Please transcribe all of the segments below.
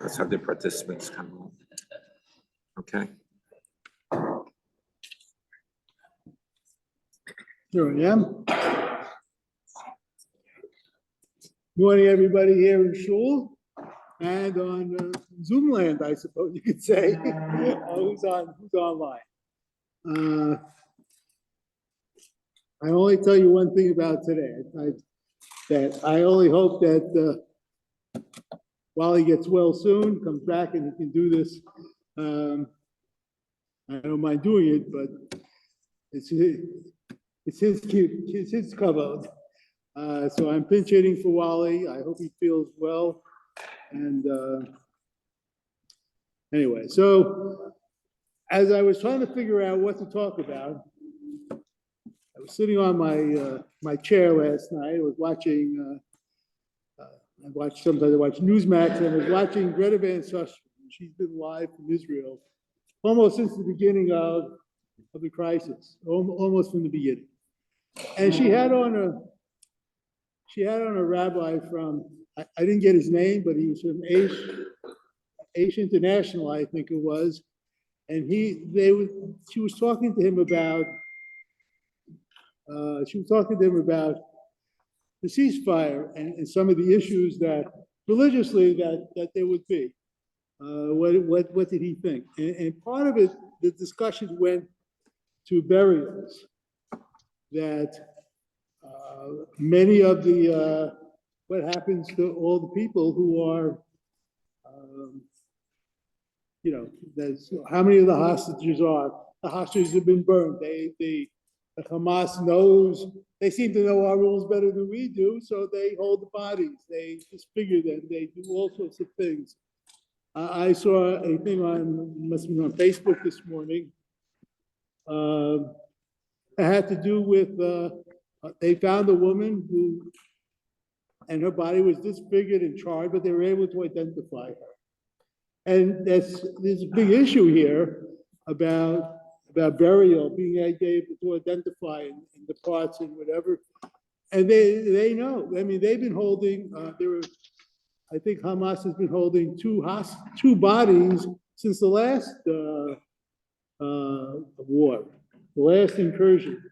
Let's have the participants come on. Okay. Here I am. Morning, everybody here in Shul and on Zoom land, I suppose you could say. Who's online? I only tell you one thing about today. I only hope that Wally gets well soon, comes back, and he can do this. I don't mind doing it, but it's his cover. So I'm pinch hitting for Wally. I hope he feels well. And anyway, so as I was trying to figure out what to talk about, I was sitting on my chair last night. I was watching. Sometimes I watch Newsmax, and I was watching Greta Van Susteren. She's been live from Israel almost since the beginning of the crisis, almost from the beginning. And she had on a rabbi from, I didn't get his name, but he was from Aish International, I think it was. And she was talking to him about the ceasefire and some of the issues that religiously that there would be. What did he think? And part of it, the discussion went to burials, that many of the what happens to all the people who are there's how many of the hostages are. The hostages have been burned. The Hamas knows, they seem to know our rules better than we do, so they hold the bodies, they disfigure them, they do all sorts of things. I saw a thing must have been on Facebook this morning. It had to do with, they found a woman and her body was disfigured and charred, but they were able to identify her. And there's a big issue here about burial, being able to identify in the parts and whatever. And they know. I mean, they've been holding, I think Hamas has been holding two bodies since the last war, the last incursion.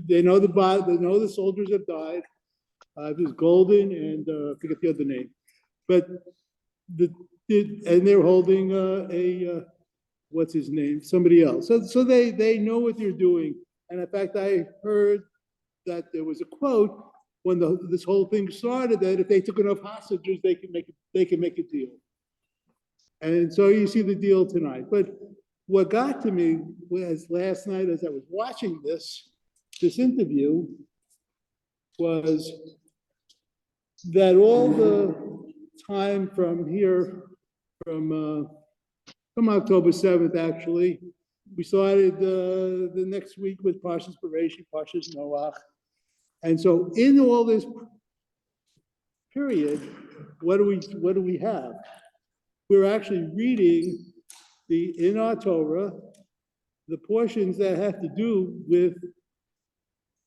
They know the soldiers have died. It was Golden and I forget the other name. But and they're holding what's his name? Somebody else. So they know what they're doing. And in fact, I heard that there was a quote when this whole thing started that if they took enough hostages, they can make a deal. And so you see the deal tonight. But what got to me was last night as I was watching this interview was that all the time from here, from October 7th, actually, we started the next week with Parshas Bereshit, Parshas Noach. And so in all this period, what do we have? We're actually reading in our Torah, the portions that have to do with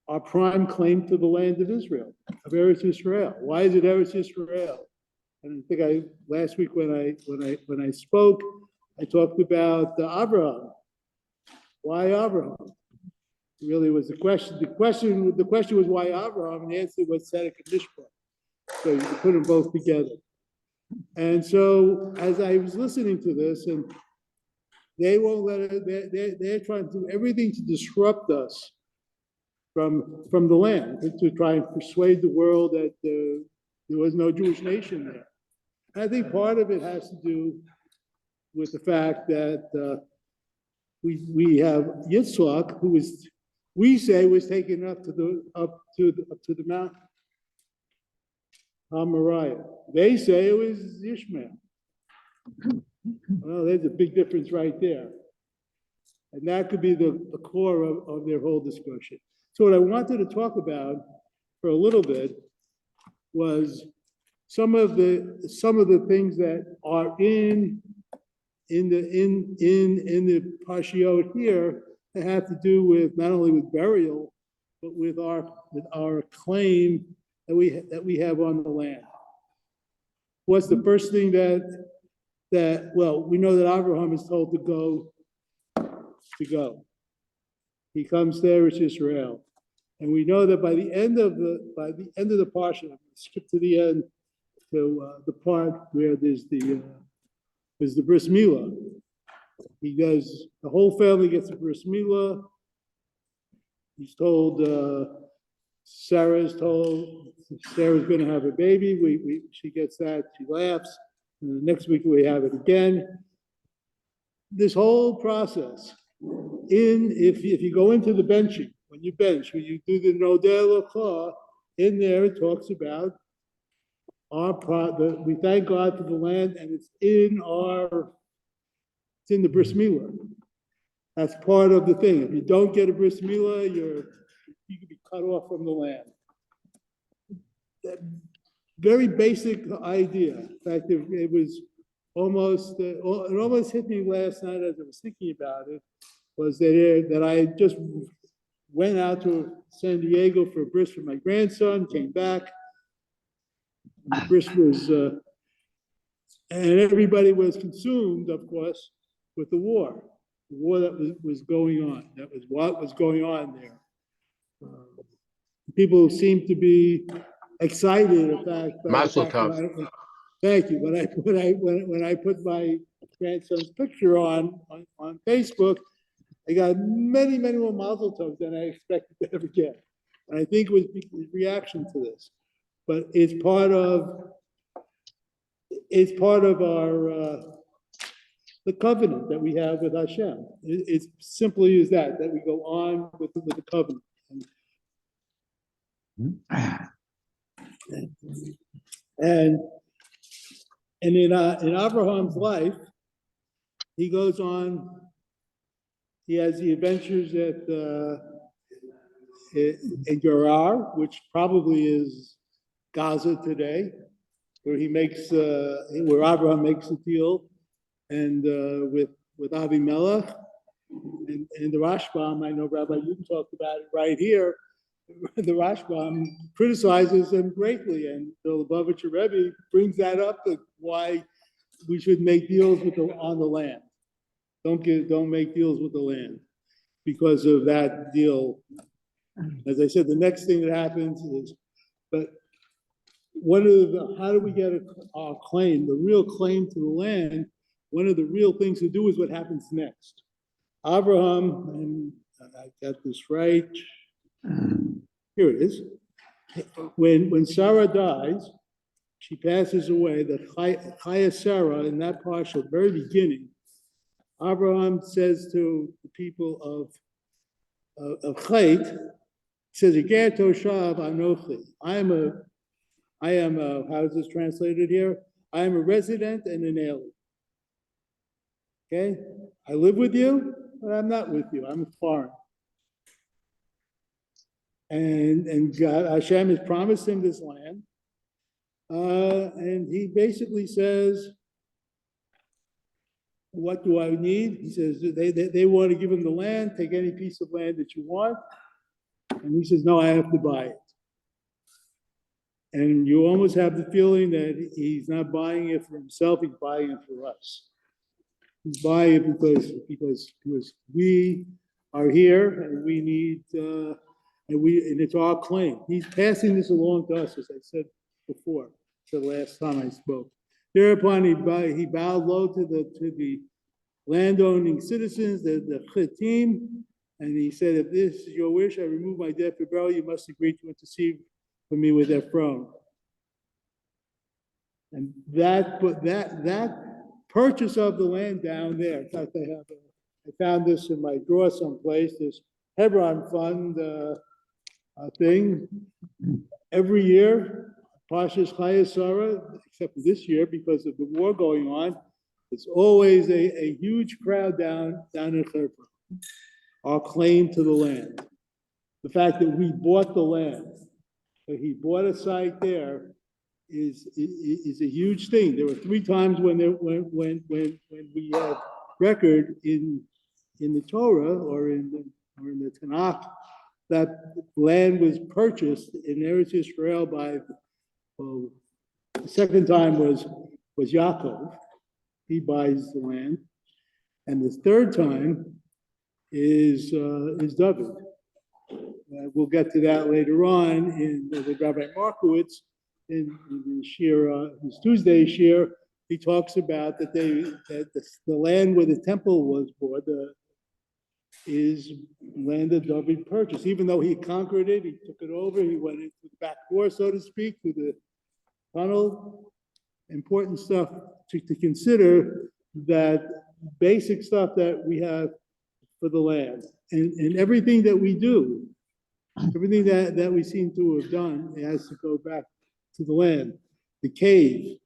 our prime claim to the land of Israel, of Eretz Yisrael. Why is it Eretz Yisrael? And I think last week when I spoke, I talked about Abraham. Why Abraham? Really was the question. The question was why Abraham, and the answer was Tzedek and Mishpah. So you can put them both together. And so as I was listening to this, and they won't let it, they're trying to do everything to disrupt us from the land, to try and persuade the world that there was no Jewish nation there. And I think part of it has to do with the fact that we have Yitzhak, who we say was taken up to the Mount Moriah. They say it was Ishmael. Well, there's a big difference right there. And that could be the core of their whole discussion. So what I wanted to talk about for a little bit was some of the things that are in the Parshiot here that have to do with not only with burial, but with our claim that we have on the land. What's the first thing that that, well, we know that Abraham is told to go. He comes there, it's Israel. And we know that by the end of the parsha, skip to the end, to the part where there's the bris milah. The whole family gets a bris milah. He's told, Sarah's gonna have a baby. She gets that, she laughs. And the next week we have it again. This whole process, if you go into the benching, when you do the Nodeh L'Cha, in there it talks about we thank God for the land, and it's in the bris milah. That's part of the thing. If you don't get a bris milah, you can be cut off from the land. That very basic idea. In fact, it was almost it almost hit me last night as I was thinking about it. Was that I just went out to San Diego for a bris for my grandson, came back. The bris was, and everybody was consumed, of course, with the war that was going on. That was what was going on there. People seemed to be excited. In fact, thank you. When I put my grandson's picture on Facebook, I got many more mazel tovs than I expected to ever get. And I think it was the reaction to this. But it's part of our the covenant that we have with Hashem. It's simply as that we go on with the covenant. And in Abraham's life, he goes on. He has the adventures in Gerar, which probably is Gaza today, where where Abraham makes a deal, and with Avimelech, and the Rashbam. I know Rabbi Yudin talked about it right here. The Rashbam criticizes them greatly, and the Lubavitcher Rebbe brings that up, that why we should make deals on the land. Don't make deals with the land because of that deal. As I said, the next thing that happens is, but how do we get our claim, the real claim to the land? One of the real things to do is what happens next. Abraham, and I got this right. Here it is. When Sarah dies, she passes away. The Chaya Sarah in that parsha, at the very beginning, Abraham says to the people of Chait, he says, "Ger toshav anochi." I am a, how is this translated here? I am a resident and an alien. Okay? I live with you, but I'm not with you. I'm foreign. And God, Hashem has promised him this land. And he basically says, what do I need? He says, they want to give him the land, take any piece of land that you want. And he says, no, I have to buy it. And you almost have the feeling that he's not buying it for himself, he's buying it for us. He's buying it because we are here and we need, and it's our claim. He's passing this along to us, as I said before, the last time I spoke. Thereupon he bowed low to the landowning citizens, the Chitim, and he said, if this is your wish, I remove my debt for burial, you must agree to intercede for me with Ephron. And that purchase of the land down there, in fact, I found this in my drawer someplace, this Hebron Fund thing. Every year, Parshas Chaya Sarah, except for this year because of the war going on, it's always a huge crowd down in Hebron. Our claim to the land. The fact that we bought the land, that he bought a site there, is a huge thing. There were 3 times when we have record in the Torah or in the Tanakh that land was purchased in Eretz Yisrael by, the second time was Yaakov. he buys the land. And the third time is David. We'll get to that later on with Rabbi Markowitz in the Shiur, his Tuesday Shiur. He talks about that the land where the temple was bought is land that David purchased. Even though he conquered it, he took it over, he went into the back door, so to speak, through the tunnel. Important stuff to consider, that basic stuff that we have for the land. And everything that we do, everything that we seem to have done, it has to go back to the land. The cave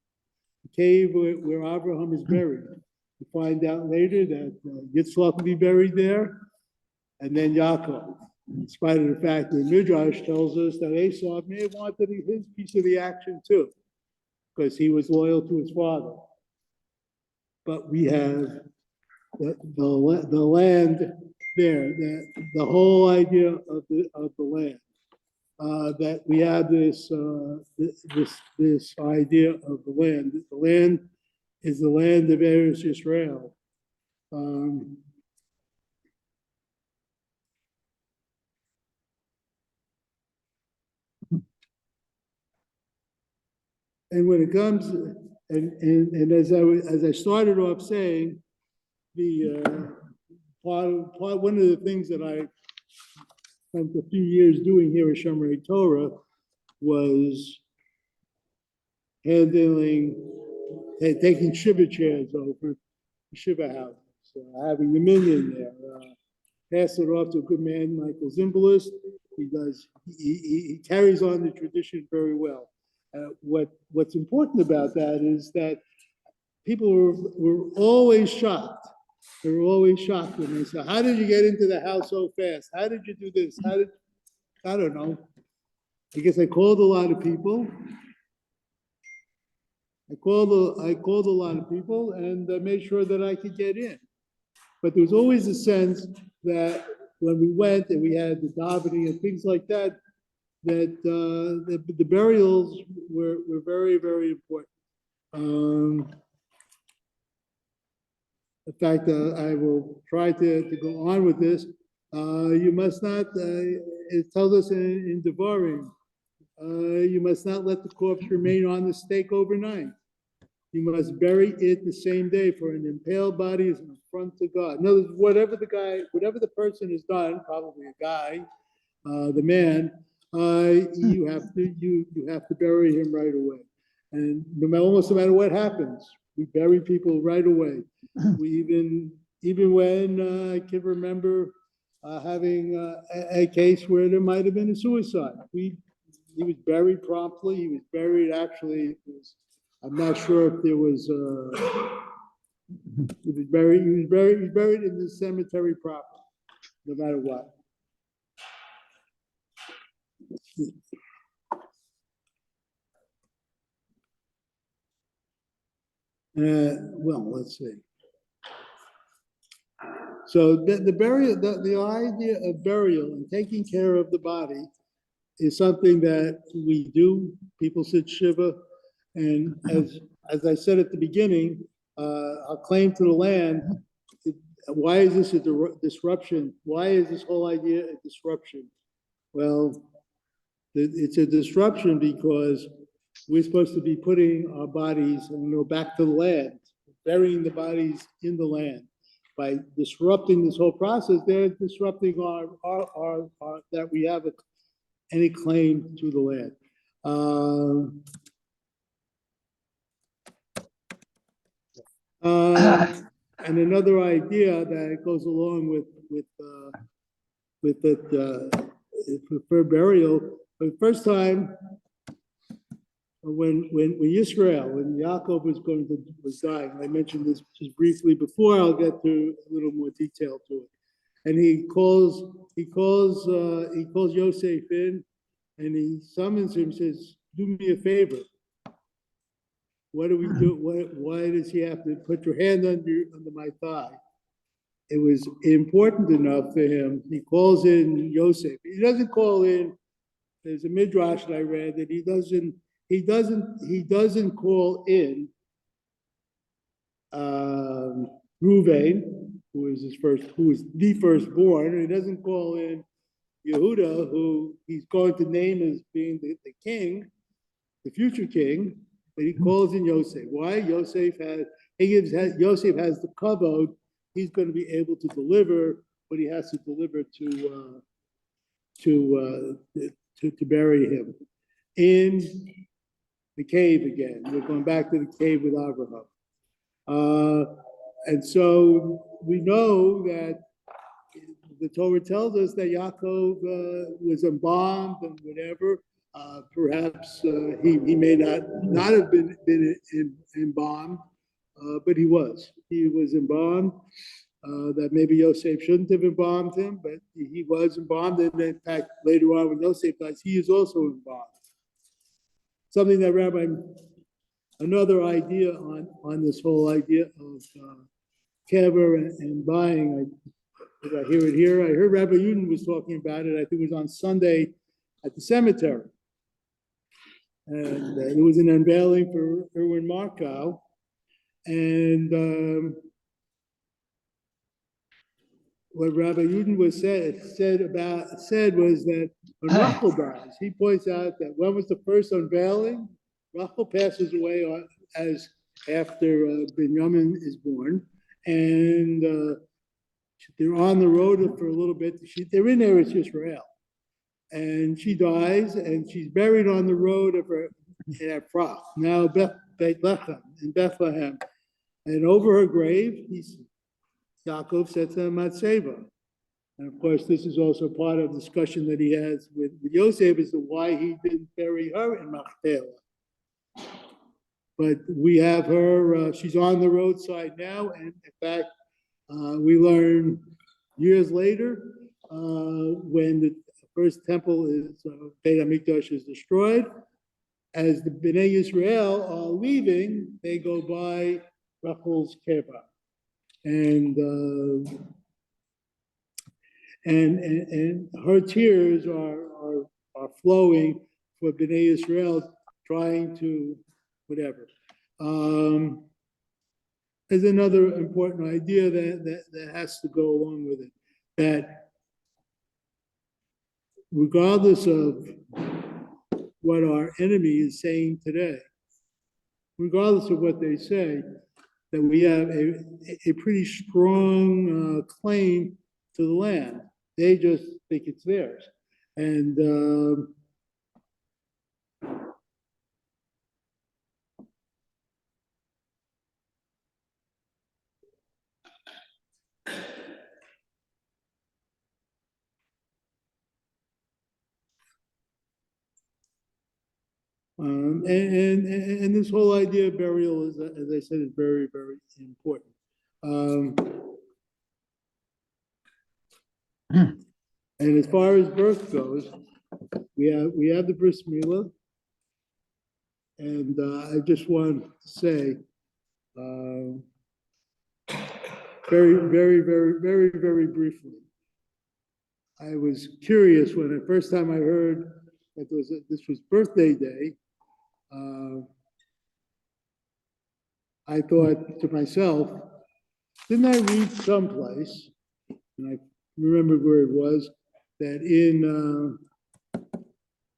where Abraham is buried. We find out later that Yitzhak will be buried there, and then Yaakov. In spite of the fact that Midrash tells us that Esau may have wanted his piece of the action too, because he was loyal to his father. But we have the land there, the whole idea of the land. That we have this idea of the land. The land is the land of Eretz Yisrael. And when it comes, and as I started off saying, one of the things that I spent a few years doing here at Shomrei Torah was taking Shiva chairs over the Shiva house, having the minyan there, pass it off to a good man, Michael Zimbalist. He carries on the tradition very well. What's important about that is that people were always shocked. They were always shocked when they said, "How did you get into the house so fast? How did you do this? I don't know. I guess I called a lot of people. I called a lot of people and made sure that I could get in. But there was always a sense that when we went and we had the davening and things like that, that the burials were very, very important. In fact, I will try to go on with this. You must not, it tells us in Devarim, you must not let the corpse remain on the stake overnight. You must bury it the same day, for an impaled body is an affront to God. In other words, whatever the person has done, probably a guy, the man, you have to bury him right away. And almost no matter what happens, we bury people right away. We even when I can remember having a case where there might have been a suicide. He was buried promptly. He was buried, actually, I'm not sure if there was, he was buried in the cemetery proper, no matter what. Well, let's see. So the burial, the idea of burial and taking care of the body is something that we do. People sit Shiva, and as I said at the beginning, our claim to the land. Why is this a disruption? Why is this whole idea a disruption? Well, it's a disruption because we're supposed to be putting our bodies, back to the land, burying the bodies in the land. By disrupting this whole process, they're disrupting our that we have any claim to the land. And another idea that goes along with it for burial. For the first time, when Yaakov was dying, I mentioned this just briefly before. I'll get to a little more detail to it. And he calls Yosef in, and he summons him. Says, "Do me a favor. What do we do? Why does he have to put your hand under my thigh?" It was important enough for him. He calls in Yosef. He doesn't call in. There's a midrash that I read that he doesn't call in Ruvain, who is the firstborn. He doesn't call in Yehuda, who he's going to name as being the king, the future king, but he calls in Yosef. Why? Yosef has the kavod. He's going to be able to deliver what he has to deliver to bury him in the cave again. We're going back to the cave with Abraham. And so we know that the Torah tells us that Yaakov was embalmed and whatever. Perhaps he may not have been embalmed, but he was. He was embalmed. That maybe Yosef shouldn't have embalmed him, but he was embalmed. And in fact, later on when Yosef dies, he is also embalmed. Something that another idea on this whole idea of kever and buying. I hear it here. I heard Rabbi Yudin was talking about it. I think it was on Sunday at the cemetery. And there was an unveiling for Erwin Markow. And what Rabbi Yudin said was that when Rachel dies, he points out that when was the first unveiling? Rachel passes away as after Binyamin is born, and they're on the road for a little bit. They're in Eretz Yisrael, and she dies, and she's buried on the road of her in Ephrath, now Bethlehem, in Bethlehem, and over her grave, Yaakov sets a matzeva. And of course, this is also part of the discussion that he has with Yosef as to why he didn't bury her in Machpelah. But we have her, she's on the roadside now, and in fact, we learn years later, when the first temple is, Beit HaMikdash is destroyed, as the Bnei Yisrael are leaving, they go by Rachel's Keva. And her tears are flowing for Bnei Israel, trying to whatever. There's another important idea that has to go along with it, that regardless of what our enemy is saying today, regardless of what they say, that we have a pretty strong claim to the land. They just think it's theirs. And this whole idea of burial is, as I said, is very, very important. And as far as birth goes, we have the bris milah, and I just want to say, very, very, very, very, very briefly, I was curious when the first time I heard that this was birthday day. I thought to myself, didn't I read someplace, and I remembered where it was, that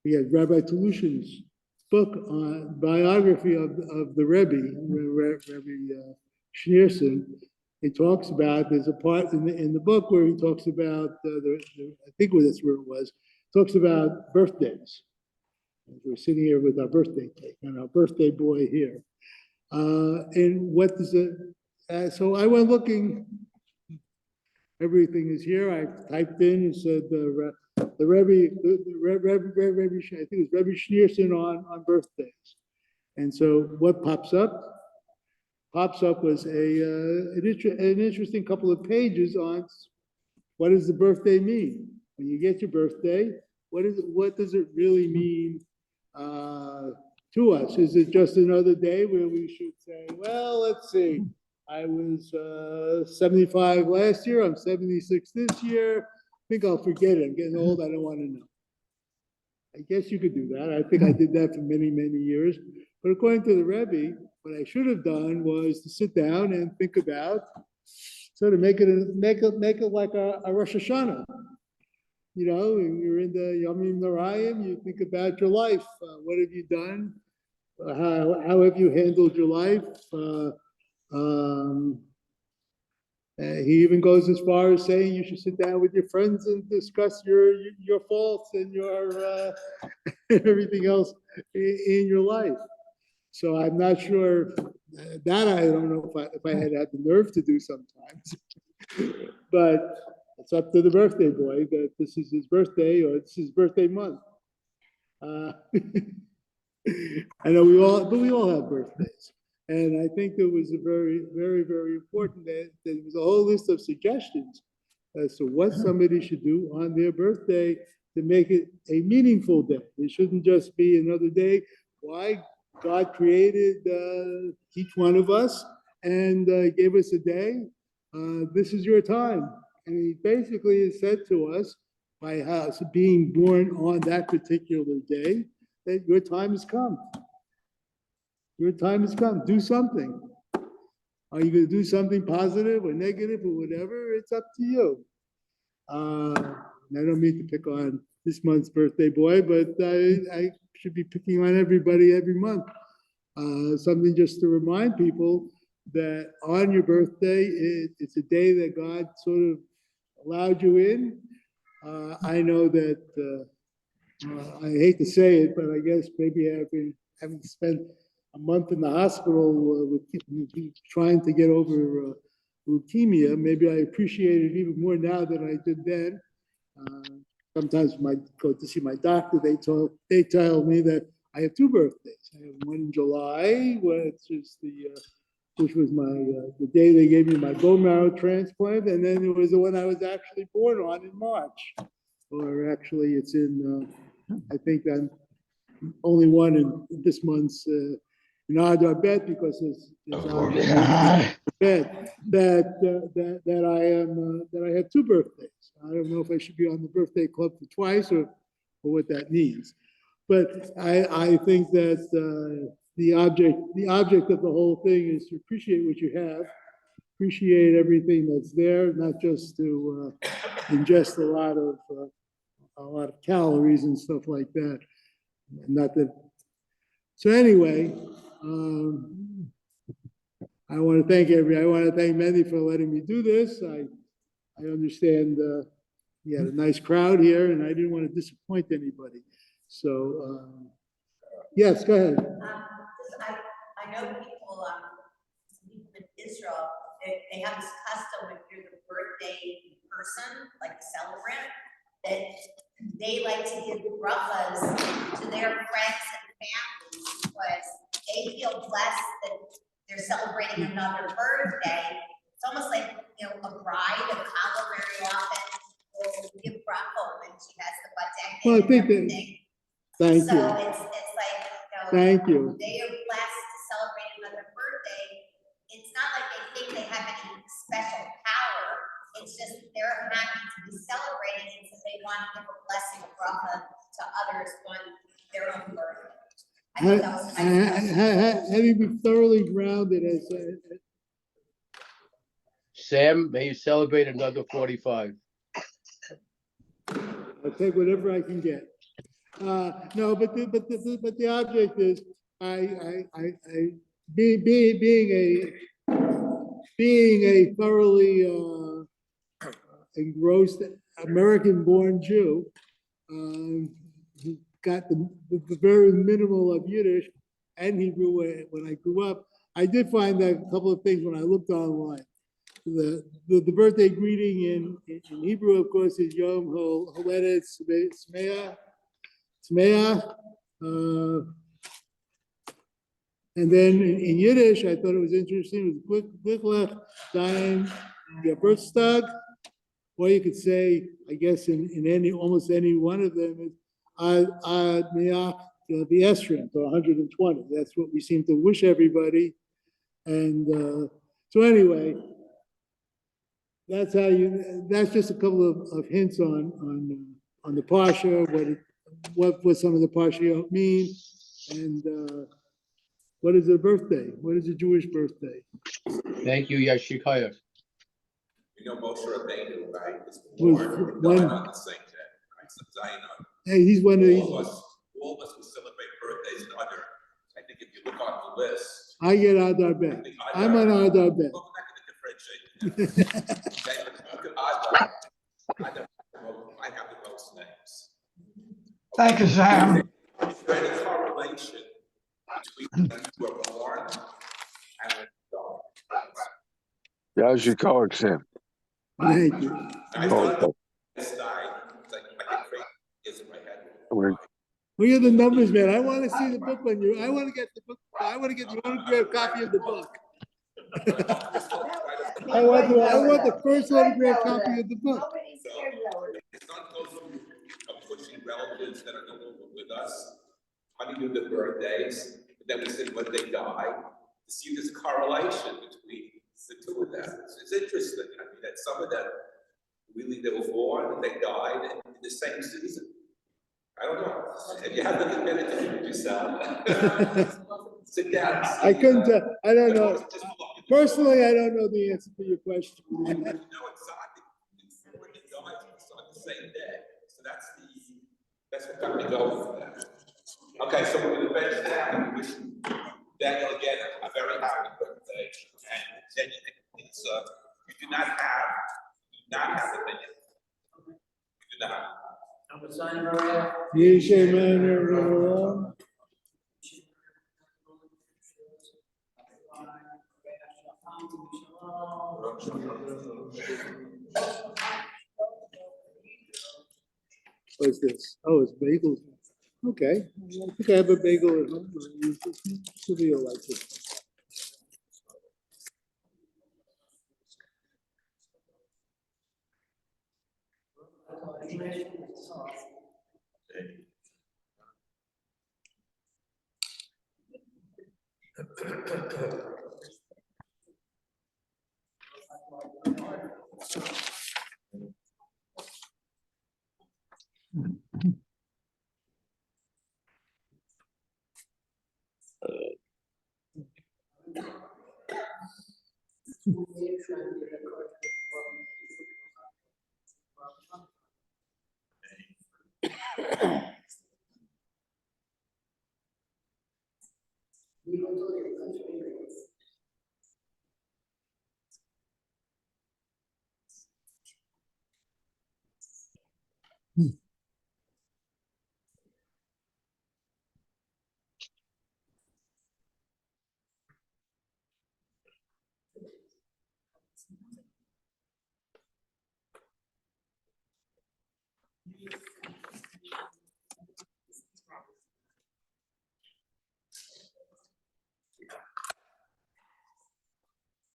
we had Rabbi Telushin's book on biography of the Rebbe Schneerson. He talks about, there's a part in the book where he talks about, I think that's where it was, talks about birthdays. We're sitting here with our birthday cake and our birthday boy here. And what does it, so I went looking, everything is here. I typed in and said the Rebbe, I think it was Rebbe Schneerson on birthdays. And so what pops up? Pops up was an interesting couple of pages on what does the birthday mean? When you get your birthday, what does it really mean to us? Is it just another day where we should say, well, let's see, I was 75 last year, I'm 76 this year, I think I'll forget it, I'm getting old, I don't want to know. I guess you could do that. I think I did that for many, many years. But according to the Rebbe, what I should have done was to sit down and think about, sort of make it like a Rosh Hashanah. You know, you're in the Yomim Narayim, you think about your life. What have you done? How have you handled your life? He even goes as far as saying you should sit down with your friends and discuss your faults and your everything else in your life. So I'm not sure that I don't know if I had the nerve to do sometimes, but it's up to the birthday boy that this is his birthday or it's his birthday month. I know we all have birthdays. And I think it was a very, very, very important that there was a whole list of suggestions as to what somebody should do on their birthday to make it a meaningful day. It shouldn't just be another day. Why? God created each one of us and gave us a day. This is your time. And he basically has said to us, by us being born on that particular day, that your time has come. Your time has come. Do something. Are you going to do something positive or negative or whatever? It's up to you. I don't mean to pick on this month's birthday boy, but I should be picking on everybody every month. Something just to remind people that on your birthday, it's a day that God sort of allowed you in. I know that, I hate to say it, but I guess maybe having spent a month in the hospital with trying to get over leukemia, maybe I appreciate it even more now than I did then. Sometimes when I go to see my doctor, they tell me that I have two birthdays. I have one in July, which was the day they gave me my bone marrow transplant, and then it was the one I was actually born on in March. Or actually, it's in I think I'm only one in this month's Adar Bet, because it's our bet that I have two birthdays. I don't know if I should be on the birthday club for twice or what that means. But I think that the object of the whole thing is to appreciate what you have, appreciate everything that's there, not just to ingest a lot of calories and stuff like that. Not that. So anyway, I want to thank Mendy for letting me do this. I understand he had a nice crowd here, and I didn't want to disappoint anybody. So yes, go ahead. I know people in Israel, they have this custom if you're the birthday person, like the celebrant, that they like to give brachas to their friends and families because they feel blessed that they're celebrating another birthday. It's almost like, a bride, a couple very often will give bracha when she has the batek Well, I think everything. Thank you. So it's like, Thank you. They are blessed to celebrate another birthday. It's not like they think they have any special power. It's just they're happy to be celebrating, and so they want to give a blessing, a bracha to others on their own birthday. I think that was nice. Having been thoroughly grounded as Sam, may you celebrate another 45. I'll take whatever I can get. No, but the object is being a thoroughly engrossed American-born Jew, who got the very minimal of Yiddish and Hebrew when I grew up. I did find that a couple of things when I looked online. The birthday greeting in Hebrew, of course, is Yom Holedet Smeach. And then in Yiddish, I thought it was interesting. It was Glücklich dein Geburtstag, or you could say, I guess, in almost any one of them, is Ad Meach V'Esrim, so 120. That's what we seem to wish everybody. And so anyway, that's just a couple of hints on the Parsha, what some of the Parshiyot mean, and What is a birthday? What is a Jewish birthday? Thank you, Yashikaya. You know Moshe Rabbeinu, right? Was Was born, one- died on the same day, right? So Zion, Hey, he's one of all these, of us who celebrate birthdays and other, I think if you look on the list. I get Adar Bet. I'm on Adar Bet. Well, we're not gonna differentiate. Okay, but look at Adar. I have the most names. Thank you, Sam. Is there any correlation between when you were born and when you died? Yashikar, Sam. Thank you. I thought this died, it's like a great is in my head. We're- Look at the numbers, man. I want to see the book when you, I want to get the book, I want to get the autographed copy of the book. I want the first autographed copy of the book. Nobody's here, though. It's not those who are pushing relatives that are no longer with us, honeymoon their birthdays, but then we say when they die, to see this correlation between the two of them. It's interesting. I mean, that some of them really they were born and they died in the same season. I don't know. If you have to admit it to yourself. Sit down. I couldn't, I don't know. Personally, I don't know the answer to your question. No, it's not. It's when they died, it's on the same day. So that's what got me going for that. Okay, so we're gonna bench down and wish Daniel again a very happy birthday. And then it's, you do not have it, then you do not. Yeshe Manor. What's this? Oh, it's bagels. Okay. I think I have a bagel at home. Sylvia likes it.